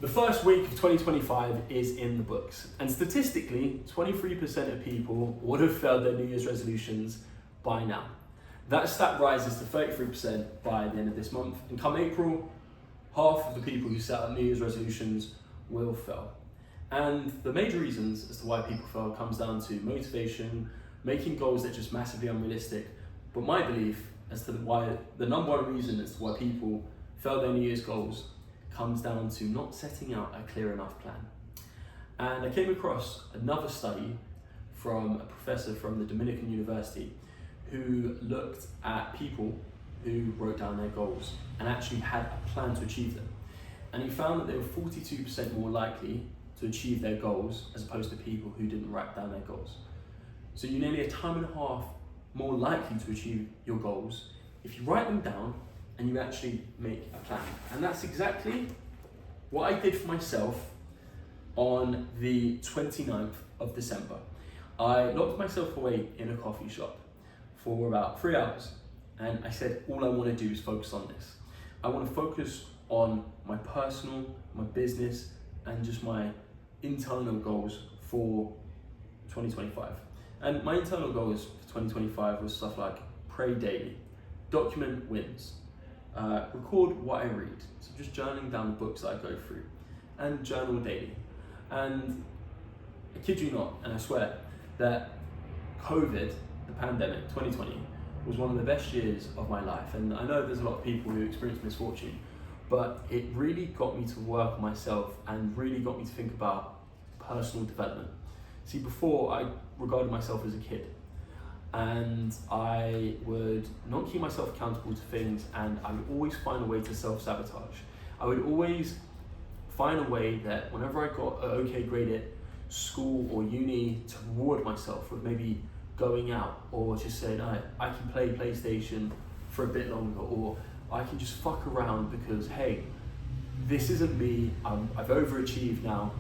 The first week of 2025 is in the books, and statistically, 23% of people would have failed their New Year's resolutions by now. That stat rises to 33% by the end of this month, and come April, half of the people who set up New Year's resolutions will fail. And the major reasons as to why people fail comes down to motivation, making goals that are just massively unrealistic. But my belief as to why the number one reason as to why people fail their New Year's goals comes down to not setting out a clear enough plan. And I came across another study from a professor from the Dominican University who looked at people who wrote down their goals and actually had a plan to achieve them. And he found that they were 42% more likely to achieve their goals as opposed to people who didn't write down their goals. So you're nearly a time and a half more likely to achieve your goals if you write them down and you actually make a plan. And that's exactly what I did for myself on the 29th of December. I locked myself away in a coffee shop for about 3 hours, and I said, all I want to do is focus on this. I want to focus on my personal, my business, and just my internal goals for 2025. And my internal goals for 2025 was stuff like pray daily, document wins, record what I read, so just journaling down the books that I go through, and journal daily. And I kid you not, and I swear, that COVID, the pandemic, 2020, was one of the best years of my life. And I know there's a lot of people who experience misfortune, but it really got me to work on myself and really got me to think about personal development. See, before I regarded myself as a kid, and I would not keep myself accountable to things, and I would always find a way to self-sabotage. I would always find a way that whenever I got an okay grade at school or uni, to reward myself with maybe going out, or just saying, I can play PlayStation for a bit longer, or I can just fuck around because, hey, this isn't me, I've overachieved now,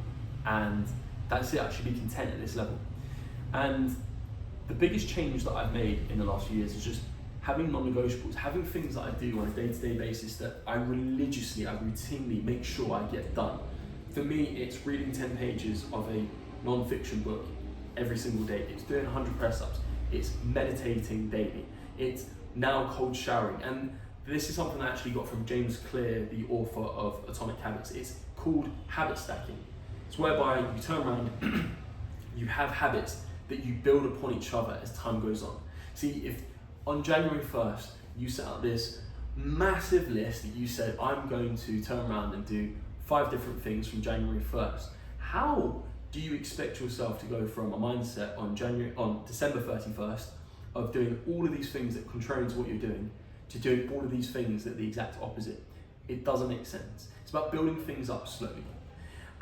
and that's it, I should be content at this level. And the biggest change that I've made in the last few years is just having non-negotiables, having things that I do on a day-to-day basis that I routinely make sure I get done. For me, it's reading 10 pages of a non-fiction book every single day. It's doing 100 press-ups. It's meditating daily. It's now cold showering. And this is something I actually got from James Clear, the author of Atomic Habits. It's called habit stacking. It's whereby you turn around, you have habits that you build upon each other as time goes on. See, if on January 1st, you set up this massive list that you said, I'm going to turn around and do 5 different things from January 1st, how do you expect yourself to go from a mindset on December 31st of doing all of these things that contrary to what you're doing to doing all of these things that are the exact opposite? It doesn't make sense. It's about building things up slowly.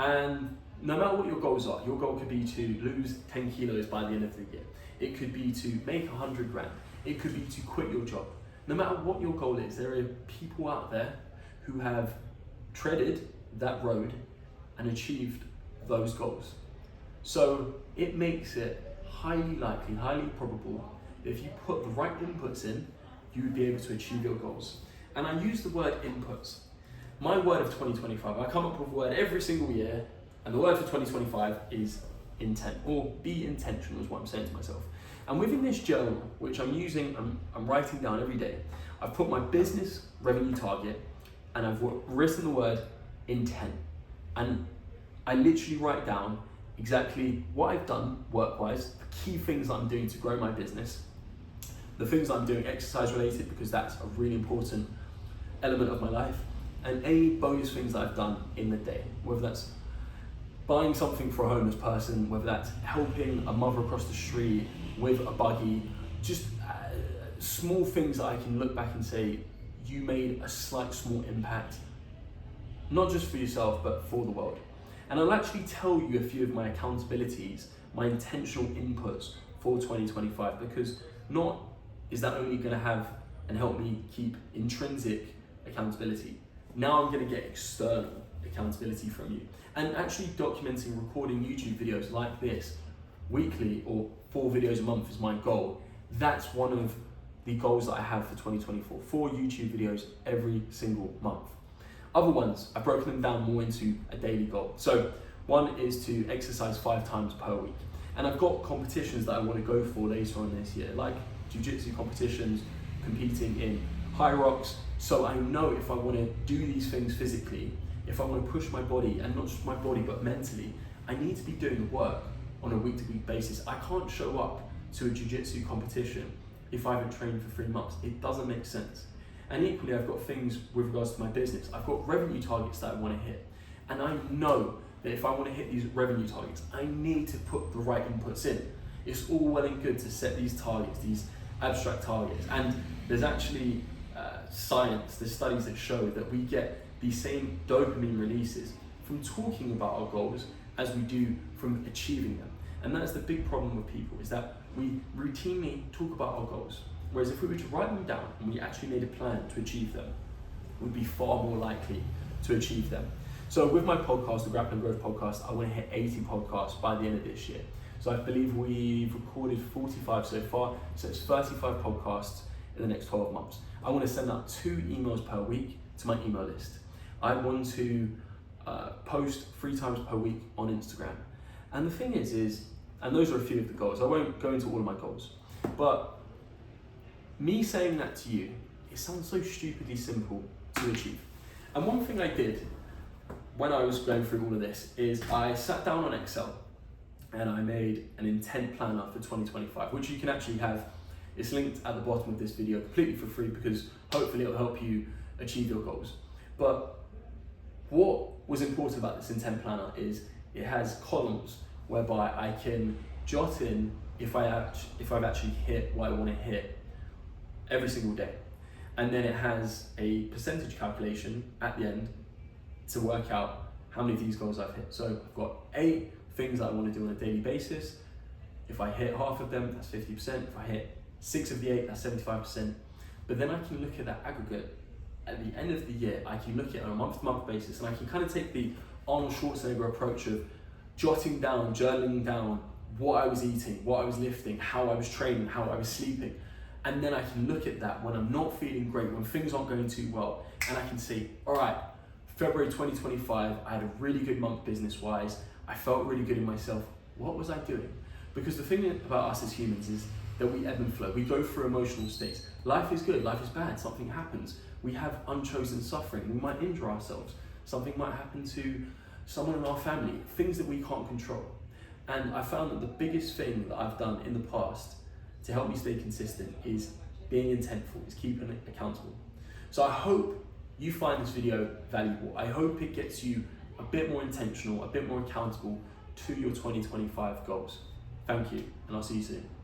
And no matter what your goals are, your goal could be to lose 10 kilos by the end of the year. It could be to make 100 grand. It could be to quit your job. No matter what your goal is, there are people out there who have treaded that road and achieved those goals. So it makes it highly likely, highly probable that if you put the right inputs in, you would be able to achieve your goals. And I use the word inputs. My word of 2025, I come up with a word every single year, and the word for 2025 is intent, or be intentional is what I'm saying to myself. And within this journal, which I'm using, I'm writing down every day, I've put my business revenue target, and I've written the word intent. And I literally write down exactly what I've done work-wise, the key things that I'm doing to grow my business, the things that I'm doing exercise related, because that's a really important element of my life, and any bonus things that I've done in the day, whether that's buying something for a homeless person, whether that's helping a mother across the street with a buggy, just small things that I can look back and say, you made a slight small impact, not just for yourself, but for the world. And I'll actually tell you a few of my accountabilities, my intentional inputs for 2025, because not is that only gonna have and help me keep intrinsic accountability. Now I'm gonna get external accountability from you. And actually documenting, recording YouTube videos like this weekly, or 4 videos a month is my goal. That's one of the goals that I have for 2024, 4 YouTube videos every single month. Other ones, I've broken them down more into a daily goal. So one is to exercise 5 times per week. And I've got competitions that I want to go for later on this year, like jiu-jitsu competitions, competing in high rocks. So I know if I want to do these things physically, if I want to push my body, and not just my body, but mentally, I need to be doing the work on a week-to-week basis. I can't show up to a jiu-jitsu competition if I haven't trained for 3 months. It doesn't make sense. And equally, I've got things with regards to my business. I've got revenue targets that I want to hit. And I know that if I want to hit these revenue targets, I need to put the right inputs in. It's all well and good to set these targets, these abstract targets. And there's actually science, there's studies that show that we get the same dopamine releases from talking about our goals as we do from achieving them. And that's the big problem with people, is that we routinely talk about our goals. Whereas if we were to write them down and we actually made a plan to achieve them, we'd be far more likely to achieve them. So with my podcast, the Grappling Growth Podcast, I want to hit 80 podcasts by the end of this year. So I believe we've recorded 45 so far, so it's 35 podcasts in the next 12 months. I want to send out 2 emails per week to my email list. I want to post 3 times per week on Instagram. And the thing is, and those are a few of the goals. I won't go into all of my goals, but me saying that to you, it sounds so stupidly simple to achieve. And one thing I did when I was going through all of this is I sat down on Excel and I made an intent planner for 2025, which you can actually have. It's linked at the bottom of this video completely for free, because hopefully it'll help you achieve your goals. But what was important about this intent planner is it has columns whereby I can jot in if I've actually hit what I want to hit every single day. And then it has a percentage calculation at the end to work out how many of these goals I've hit. So I've got 8 things that I want to do on a daily basis. If I hit half of them, that's 50%. If I hit 6 of the 8, that's 75%. But then I can look at that aggregate at the end of the year. I can look at it on a month-to-month basis, and I can kind of take the Arnold Schwarzenegger approach of jotting down, journaling down what I was eating, what I was lifting, how I was training, how I was sleeping. And then I can look at that when I'm not feeling great, when things aren't going too well, and I can see, all right, February 2025, I had a really good month business-wise. I felt really good in myself. What was I doing? Because the thing about us as humans is that we ebb and flow. We go through emotional states. Life is good, life is bad, something happens. We have unchosen suffering. We might injure ourselves. Something might happen to someone in our family, things that we can't control. And I found that the biggest thing that I've done in the past to help me stay consistent is being intentful, is keeping it accountable. So I hope you find this video valuable. I hope it gets you a bit more intentional, a bit more accountable to your 2025 goals. Thank you, and I'll see you soon.